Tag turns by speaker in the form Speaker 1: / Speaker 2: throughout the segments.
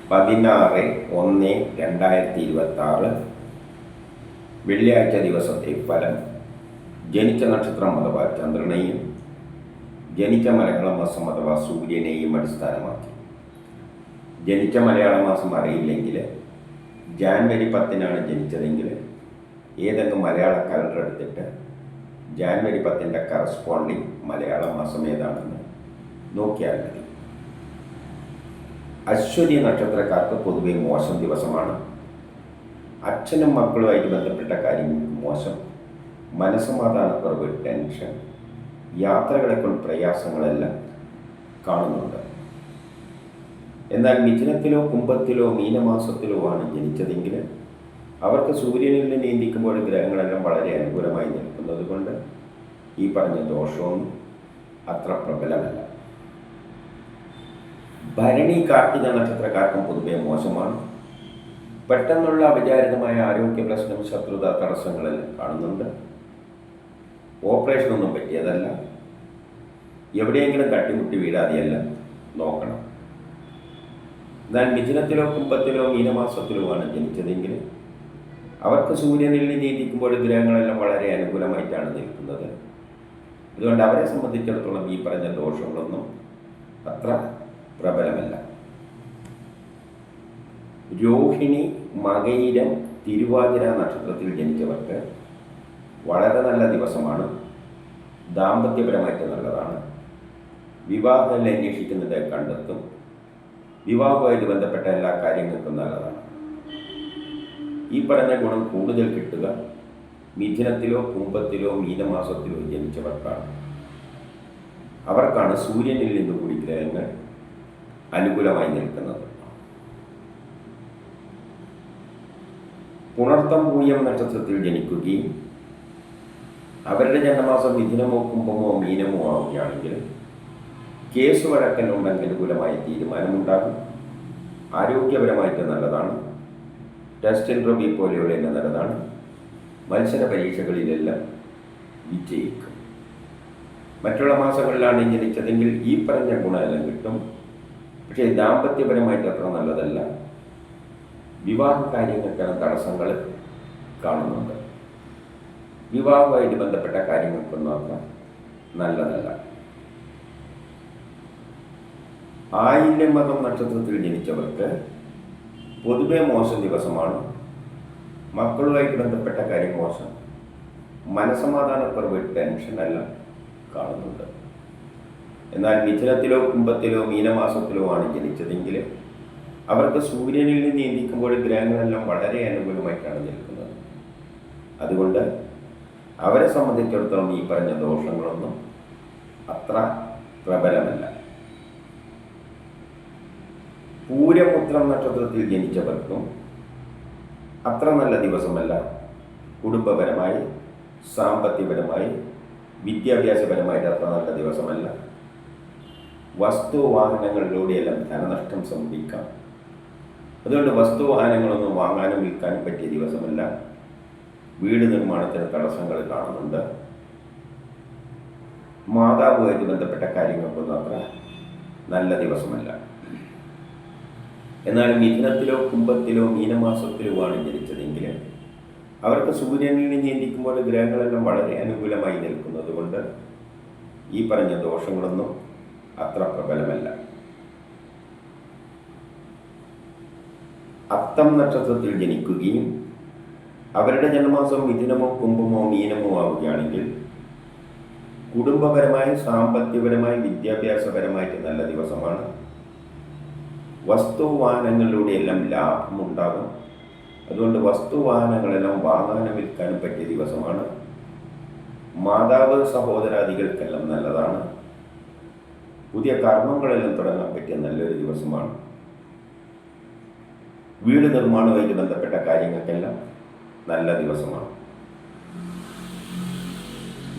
Speaker 1: 16/1/2026 വെള്ളിയാഴ്ച ദിവസത്തെ ഫലം. ജനിച്ച നക്ഷത്രം അഥവാ ചന്ദ്രനെയും ജനിച്ച മലയാള മാസം അഥവാ സൂര്യനെയും അടിസ്ഥാനമാക്കി. ജനിച്ച മലയാള മാസം അറിയില്ലെങ്കിൽ ജാനുവരി 10 ജനിച്ചതെങ്കിൽ ഏതെങ്കിലും മലയാള കലണ്ടർ എടുത്തിട്ട് ജാനുവരി 10 കറസ്പോണ്ടിങ് മലയാള മാസം ഏതാണെന്ന് നോക്കിയാൽ മതി. അശ്വതി നക്ഷത്രക്കാർക്ക് പൊതുവെ മോശം ദിവസമാണ്. അച്ഛനും മക്കളുമായിട്ട് ബന്ധപ്പെട്ട കാര്യങ്ങൾക്ക് മോശം, മനസ്സമാധാനക്കുറവ്, ടെൻഷൻ, യാത്രകളെക്കൊണ്ട് പ്രയാസങ്ങളെല്ലാം കാണുന്നുണ്ട്. എന്നാൽ മിഥുനത്തിലോ കുംഭത്തിലോ മീനമാസത്തിലോ ആണ് ജനിച്ചതെങ്കിൽ അവർക്ക് സൂര്യനിൽ നീന്തിക്കുമ്പോൾ ഗ്രഹങ്ങളെല്ലാം വളരെ അനുകൂലമായി നിൽക്കുന്നത് കൊണ്ട് ഈ പറഞ്ഞ ദോഷമൊന്നും അത്ര പ്രബലമല്ല. ഭരണി കാർത്തിക നക്ഷത്രക്കാർക്കും പൊതുവെ മോശമാണ്. പെട്ടെന്നുള്ള അവിചാരിതമായ ആരോഗ്യ പ്രശ്നം, ശത്രുത, തടസ്സങ്ങളെല്ലാം കാണുന്നുണ്ട്. ഓപ്പറേഷനൊന്നും പറ്റിയതല്ല, എവിടെയെങ്കിലും തട്ടിമുട്ടി വീഴാതെയല്ല നോക്കണം. എന്നാൽ മിഥുനത്തിലോ കുംഭത്തിലോ മീനമാസത്തിലോ ആണ് ജനിച്ചതെങ്കിൽ അവർക്ക് സൂര്യനിൽ നീന്തിക്കുമ്പോൾ ഗ്രഹങ്ങളെല്ലാം വളരെ അനുകൂലമായിട്ടാണ് നിൽക്കുന്നത്. അതുകൊണ്ട് അവരെ സംബന്ധിച്ചിടത്തോളം ഈ പറഞ്ഞ ദോഷങ്ങളൊന്നും അത്ര പ്രബലമല്ല. രോഹിണി, മകയിരം, തിരുവാതിര നക്ഷത്രത്തിൽ ജനിച്ചവർക്ക് വളരെ നല്ല ദിവസമാണ്. ദാമ്പത്യപരമായിട്ട് നല്ലതാണ്. വിവാഹം അന്വേഷിക്കുന്നത് കണ്ടെത്തും. വിവാഹവുമായിട്ട് ബന്ധപ്പെട്ട എല്ലാ കാര്യങ്ങൾക്കും നല്ലതാണ്. ഈ പറഞ്ഞ ഗുണം കൂടുതൽ കിട്ടുക മിഥുനത്തിലോ കുംഭത്തിലോ മീനമാസത്തിലോ ജനിച്ചവർക്കാണ്. അവർക്കാണ് സൂര്യനിൽ നിന്ന് കൂടി ഗ്രഹങ്ങൾ അനുകൂലമായി നിൽക്കുന്നത്. പുണർത്തം പൂയം നക്ഷത്രത്തിൽ ജനിക്കുകയും അവരുടെ ജന്മമാസം മിഥുനമോ കുംഭമോ മീനമോ ആവുകയാണെങ്കിൽ കേസ് വഴക്കലുണ്ടെങ്കിൽ അനുകൂലമായ തീരുമാനമുണ്ടാകും. ആരോഗ്യപരമായിട്ട് നല്ലതാണ്. ടെസ്റ്റ് ഇൻ്റർവ്യൂ പോലെയുള്ള നല്ലതാണ്. മത്സര പരീക്ഷകളിലെല്ലാം വിജയിക്കും. മറ്റുള്ള മാസങ്ങളിലാണ് ജനിച്ചതെങ്കിൽ ഈ പറഞ്ഞ ഗുണമെല്ലാം കിട്ടും. പക്ഷേ ദാമ്പത്യപരമായിട്ട് അത്ര നല്ലതല്ല. വിവാഹ കാര്യങ്ങൾക്കെല്ലാം തടസ്സങ്ങൾ കാണുന്നുണ്ട്. വിവാഹവുമായിട്ട് ബന്ധപ്പെട്ട കാര്യങ്ങൾക്കൊന്നും അത്ര നല്ലതല്ല. ആയില്യമകം നക്ഷത്രത്തിൽ ജനിച്ചവർക്ക് പൊതുവെ മോശം ദിവസമാണ്. മക്കളുമായിട്ട് ബന്ധപ്പെട്ട കാര്യം മോശം, മനസ്സമാധാനക്കുറവ്, ടെൻഷൻ എല്ലാം കാണുന്നുണ്ട്. എന്നാൽ മിഥുനത്തിലോ കുംഭത്തിലോ മീനമാസത്തിലോ ആണ് ജനിച്ചതെങ്കിൽ അവർക്ക് സൂര്യനിൽ നിന്ന് നീന്തിക്കുമ്പോൾ ഗ്രഹങ്ങളെല്ലാം വളരെ അനുകൂലമായിട്ടാണ് നിൽക്കുന്നത്. അതുകൊണ്ട് അവരെ സംബന്ധിച്ചിടത്തോളം ഈ പറഞ്ഞ ദോഷങ്ങളൊന്നും അത്ര പ്രബലമല്ല. പൂരപുത്രം നക്ഷത്രത്തിൽ ജനിച്ചവർക്കും അത്ര നല്ല ദിവസമല്ല. കുടുംബപരമായി, സാമ്പത്തികപരമായി, വിദ്യാഭ്യാസപരമായിട്ട് അത്ര നല്ല ദിവസമല്ല. വസ്തുവാഹനങ്ങളിലൂടെയെല്ലാം ധനനഷ്ടം സംഭവിക്കാം. അതുകൊണ്ട് വസ്തുവാഹനങ്ങളൊന്നും വാങ്ങാനും വിൽക്കാനും പറ്റിയ ദിവസമല്ല. വീട് നിർമ്മാണത്തിന് തടസ്സങ്ങൾ കാണുന്നുണ്ട്. മാതാവുമായിട്ട് ബന്ധപ്പെട്ട കാര്യങ്ങൾക്കൊന്നും അത്ര നല്ല ദിവസമല്ല. എന്നാൽ മിഥുനത്തിലോ കുംഭത്തിലോ മീനമാസത്തിലോ ആണ് ജനിച്ചതെങ്കിൽ അവർക്ക് സൂര്യനിൽ നീന്തിക്കുമ്പോൾ ഗ്രഹങ്ങളെല്ലാം വളരെ അനുകൂലമായി നിൽക്കുന്നത് കൊണ്ട് ഈ പറഞ്ഞ ദോഷങ്ങളൊന്നും അത്ര പ്രബലമല്ല. അത്തം നക്ഷത്രത്തിൽ ജനിക്കുകയും അവരുടെ ജന്മമാസം മിഥുനമോ കുംഭമോ മീനമോ ആവുകയാണെങ്കിൽ കുടുംബപരമായി, സാമ്പത്തികപരമായി, വിദ്യാഭ്യാസപരമായിട്ട് നല്ല ദിവസമാണ്. വസ്തുവാഹനങ്ങളിലൂടെയെല്ലാം ലാഭമുണ്ടാകും. അതുകൊണ്ട് വസ്തുവാഹനങ്ങളെല്ലാം വാങ്ങാനും വിൽക്കാനും പറ്റിയ ദിവസമാണ്. മാതാവ്, സഹോദരാദികൾക്കെല്ലാം നല്ലതാണ്. പുതിയ കർമ്മങ്ങളെല്ലാം തുടങ്ങാൻ പറ്റിയ നല്ലൊരു ദിവസമാണ്. വീട് നിർമ്മാണവുമായിട്ട് ബന്ധപ്പെട്ട കാര്യങ്ങൾക്കെല്ലാം നല്ല ദിവസമാണ്.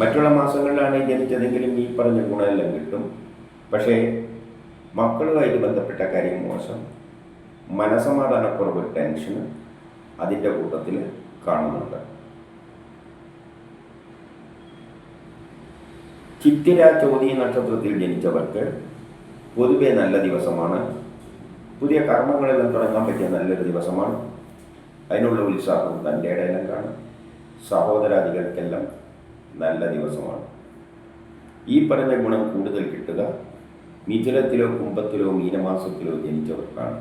Speaker 1: മറ്റുള്ള മാസങ്ങളിലാണ് ജനിച്ചതെങ്കിലും ഈ പറഞ്ഞ ഗുണമെല്ലാം കിട്ടും. പക്ഷേ മക്കളുമായിട്ട് ബന്ധപ്പെട്ട കാര്യം മോശം, മനസ്സമാധാനക്കുറവ്, ടെൻഷന് അതിൻ്റെ കൂട്ടത്തിൽ കാണുന്നുണ്ട്. ചിത്തിര ചോതി നക്ഷത്രത്തിൽ ജനിച്ചവർക്ക് പൊതുവെ നല്ല ദിവസമാണ്. പുതിയ കർമ്മങ്ങളെല്ലാം തുടങ്ങാൻ പറ്റിയ നല്ലൊരു ദിവസമാണ്. അതിനുള്ള ഉത്സാഹവും തൻ്റെ ഇടയിലും കാണും. സഹോദരാദികൾക്കെല്ലാം നല്ല ദിവസമാണ്. ഈ പറഞ്ഞ ഗുണം കൂടുതൽ കിട്ടുക മിഥുനത്തിലോ കുംഭത്തിലോ മീനമാസത്തിലോ ജനിച്ചവർക്കാണ്.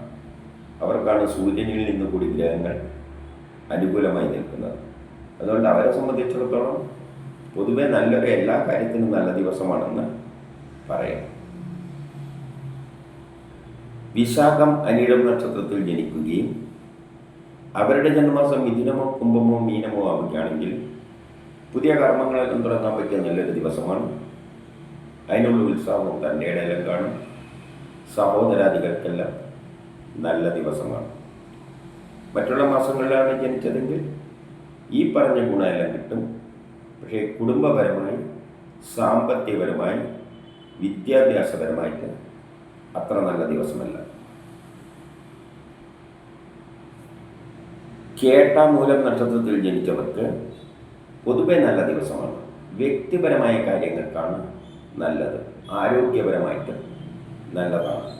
Speaker 1: അവർക്കാണ് സൂര്യനിൽ നിന്ന് കൂടി ഗ്രഹങ്ങൾ അനുകൂലമായി നിൽക്കുന്നത്. അതുകൊണ്ട് അവരെ സംബന്ധിച്ചിടത്തോളം പൊതുവെ നല്ലൊരു എല്ലാ കാര്യത്തിനും നല്ല ദിവസമാണെന്ന് പറയാം. വിശാഖം അനിഴം നക്ഷത്രത്തിൽ ജനിക്കുകയും അവരുടെ ജന്മമാസം മിഥുനമോ കുംഭമോ മീനമോ ആവുകയാണെങ്കിൽ പുതിയ കർമ്മങ്ങളെല്ലാം തുടങ്ങാൻ പറ്റിയ നല്ലൊരു ദിവസമാണ്. അതിനുള്ള ഉത്സാഹവും തൻ്റെ ഇടയിലും കാണും. സഹോദരാദികൾക്കെല്ലാം നല്ല ദിവസമാണ്. മറ്റുള്ള മാസങ്ങളിലാണ് ജനിച്ചതെങ്കിൽ ഈ പറഞ്ഞ ഗുണമെല്ലാം കിട്ടും. പക്ഷേ കുടുംബപരമായി, സാമ്പത്തികപരമായി, വിദ്യാഭ്യാസപരമായിട്ട് അത്ര നല്ല ദിവസമല്ല. കേട്ടാമൂലം നക്ഷത്രത്തിൽ ജനിച്ചവർക്ക് പൊതുവെ നല്ല ദിവസമാണ്. വ്യക്തിപരമായ കാര്യങ്ങൾക്കാണ് നല്ലത്, ആരോഗ്യപരമായിട്ട് നല്ലതാണ്.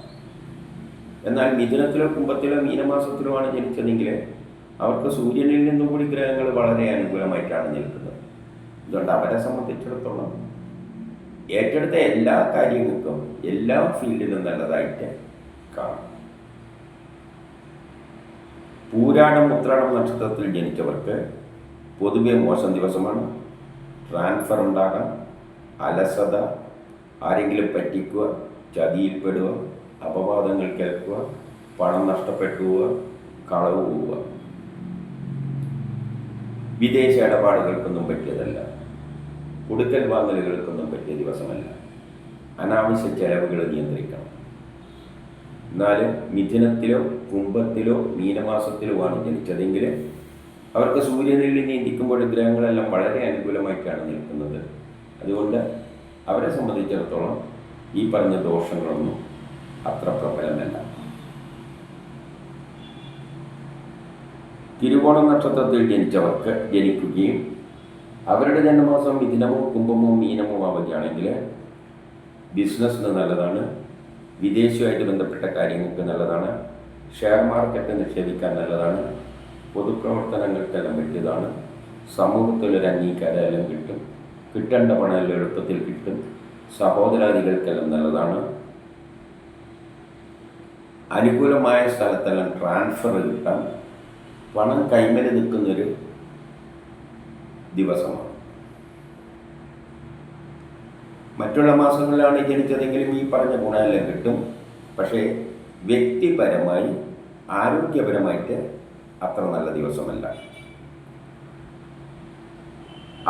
Speaker 1: എന്നാൽ മിഥുനത്തിലോ കുംഭത്തിലോ മീനമാസത്തിലോ ആണ് ജനിച്ചതെങ്കിൽ അവർക്ക് സൂര്യനിൽ നിന്നും കൂടി ഗ്രഹങ്ങൾ വളരെ അനുകൂലമായിട്ടാണ് നിൽക്കുന്നത്. അതുകൊണ്ട് അവരെ സംബന്ധിച്ചിടത്തോളം ഏറ്റെടുത്ത എല്ലാ കാര്യങ്ങൾക്കും എല്ലാ ഫീൽഡിലും നല്ലതായിട്ട് കാണും. പൂരാടം ഉത്രാടം നക്ഷത്രത്തിൽ ജനിച്ചവർക്ക് പൊതുവെ മോശം ദിവസമാണ്. ട്രാൻസ്ഫർ ഉണ്ടാകാം, അലസത, ആരെങ്കിലും പറ്റിക്കുക, ചതിയിൽപ്പെടുക, അപവാദങ്ങൾ കേൾക്കുക, പണം നഷ്ടപ്പെട്ടു പോവുക, കളവ് പോവുക. വിദേശ ഇടപാടുകൾക്കൊന്നും പറ്റിയതല്ല. കൊടുക്കൽ വാങ്ങലുകൾക്കൊന്നും പറ്റിയ ദിവസമല്ല. അനാവശ്യ ചെലവുകൾ നിയന്ത്രിക്കണം. എന്നാൽ മിഥുനത്തിലോ കുംഭത്തിലോ മീനമാസത്തിലോ ആണ് ജനിച്ചതെങ്കിൽ അവർക്ക് സൂര്യനിൽ നീന്തിക്കുമ്പോൾ ഗ്രഹങ്ങളെല്ലാം വളരെ അനുകൂലമായിട്ടാണ് നിൽക്കുന്നത്. അതുകൊണ്ട് അവരെ സംബന്ധിച്ചിടത്തോളം ഈ പറഞ്ഞ ദോഷങ്ങളൊന്നും അത്ര പ്രബലമല്ല. തിരുവോണം നക്ഷത്രത്തിൽ ജനിക്കുകയും അവരുടെ ജന്മമാസം മിഥുനമോ കുംഭമോ മീനമോ ആവുകയാണെങ്കിൽ ബിസിനസ്സിന് നല്ലതാണ്, വിദേശവുമായിട്ട് ബന്ധപ്പെട്ട കാര്യങ്ങൾക്ക് നല്ലതാണ്, ഷെയർ മാർക്കറ്റ് നിക്ഷേപിക്കാൻ നല്ലതാണ്, പൊതുപ്രവർത്തനങ്ങൾക്കെല്ലാം പറ്റിയതാണ്, സമൂഹത്തിലൊരു അംഗീകാരമെല്ലാം കിട്ടും, കിട്ടേണ്ട പണം എളുപ്പത്തിൽ കിട്ടും, സഹോദരാദികൾക്കെല്ലാം നല്ലതാണ്, അനുകൂലമായ സ്ഥലത്തെല്ലാം ട്രാൻസ്ഫർ കിട്ടാൻ, പണം കൈമേൽ നിൽക്കുന്നൊരു ദിവസമാണ്. മറ്റുള്ള മാസങ്ങളിലാണ് ജനിച്ചതെങ്കിലും ഈ പറഞ്ഞ ഗുണമെല്ലാം കിട്ടും. പക്ഷേ വ്യക്തിപരമായി, ആരോഗ്യപരമായിട്ട് അത്ര നല്ല ദിവസമല്ല.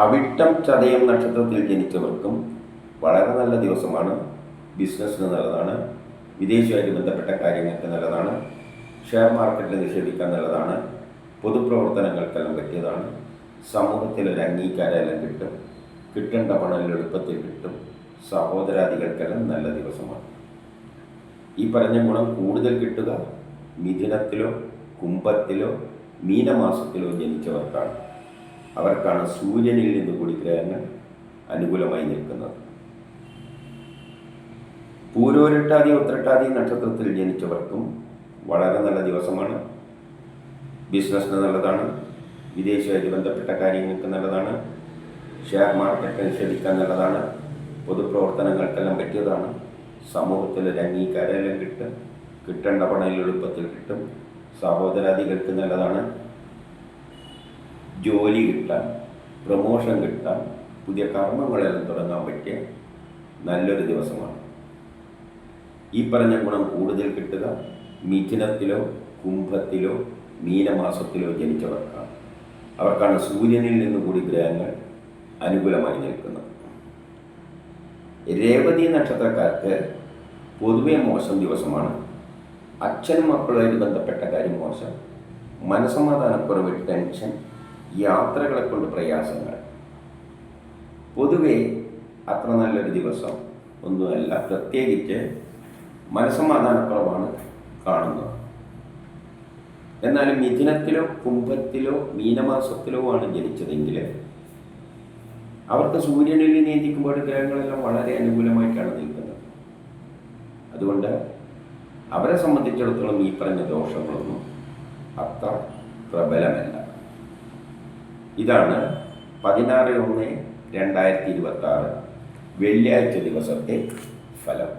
Speaker 1: അവിട്ടം ചതയം നക്ഷത്രത്തിൽ ജനിച്ചവർക്കും വളരെ നല്ല ദിവസമാണ്. ബിസിനസ്സിന് നല്ലതാണ്, വിദേശവുമായിട്ട് ബന്ധപ്പെട്ട കാര്യങ്ങൾക്ക് നല്ലതാണ്, ഷെയർ മാർക്കറ്റിൽ നിക്ഷേപിക്കാൻ നല്ലതാണ്, പൊതുപ്രവർത്തനങ്ങൾക്കെല്ലാം പറ്റിയതാണ്, സമൂഹത്തിലൊരു അംഗീകാരമെല്ലാം കിട്ടും, കിട്ടേണ്ട പണം എളുപ്പത്തിൽ കിട്ടും, സഹോദരാദികൾക്കെല്ലാം നല്ല ദിവസമാണ്. ഈ പറഞ്ഞ ഗുണം കൂടുതൽ കിട്ടുക മിഥുനത്തിലോ കുംഭത്തിലോ മീനമാസത്തിലോ ജനിച്ചവർക്കാണ്. അവർക്കാണ് സൂര്യനിൽ നിന്ന് കൂടി ഗ്രഹങ്ങൾ അനുകൂലമായി നിൽക്കുന്നത്. പൂരോരുട്ടാതി ഉത്രട്ടാതി നക്ഷത്രത്തിൽ ജനിച്ചവർക്കും വളരെ നല്ല ദിവസമാണ്. ബിസിനസ്സിന് നല്ലതാണ്, വിദേശവുമായിട്ട് ബന്ധപ്പെട്ട കാര്യങ്ങൾക്ക് നല്ലതാണ്, ഷെയർ മാർക്കറ്റ് നിക്ഷേപിക്കാൻ നല്ലതാണ്, പൊതുപ്രവർത്തനങ്ങൾക്കെല്ലാം പറ്റിയതാണ്, സമൂഹത്തിലൊരു അംഗീകാരമെല്ലാം കിട്ടും, കിട്ടേണ്ട പണം എളുപ്പത്തിൽ കിട്ടും, സഹോദരാദികൾക്ക് നല്ലതാണ്, ജോലി കിട്ടാൻ, പ്രമോഷൻ കിട്ടാൻ, പുതിയ കർമ്മങ്ങളെല്ലാം തുടങ്ങാൻ പറ്റിയ നല്ലൊരു ദിവസമാണ്. ഈ പറഞ്ഞ ഗുണം കൂടുതൽ കിട്ടുക മിഥുനത്തിലോ കുംഭത്തിലോ മീനമാസത്തിലോ ജനിച്ചവർക്കാണ്. അവർക്കാണ് സൂര്യനിൽ നിന്ന് കൂടി ഗ്രഹങ്ങൾ അനുകൂലമായി നിൽക്കുന്നത്. രേവതി നക്ഷത്രക്കാർക്ക് പൊതുവെ മോശം ദിവസമാണ്. അച്ഛനും മക്കളുമായിട്ട് ബന്ധപ്പെട്ട കാര്യം മോശം, മനസ്സമാധാനക്കുറവ്, ടെൻഷൻ, യാത്രകളെ കൊണ്ട് പ്രയാസങ്ങൾ. പൊതുവെ അത്ര നല്ലൊരു ദിവസം ഒന്നുമല്ല. പ്രത്യേകിച്ച് മനസ്സമാധാനക്കുറവാണ് കാണുന്നത്. എന്നാൽ മിഥുനത്തിലോ കുംഭത്തിലോ മീനമാസത്തിലോ ആണ് ജനിച്ചതെങ്കിൽ അവർക്ക് സൂര്യനിൽ നീന്തിക്കുമ്പോൾ ഗ്രഹങ്ങളെല്ലാം വളരെ അനുകൂലമായിട്ടാണ് നിൽക്കുന്നത്. അതുകൊണ്ട് അവരെ സംബന്ധിച്ചിടത്തോളം ഈ പറഞ്ഞ ദോഷങ്ങളൊന്നും അത്ര പ്രബലമല്ല. ഇതാണ് 16/1/2026 വെള്ളിയാഴ്ച ദിവസത്തെ ഫലം.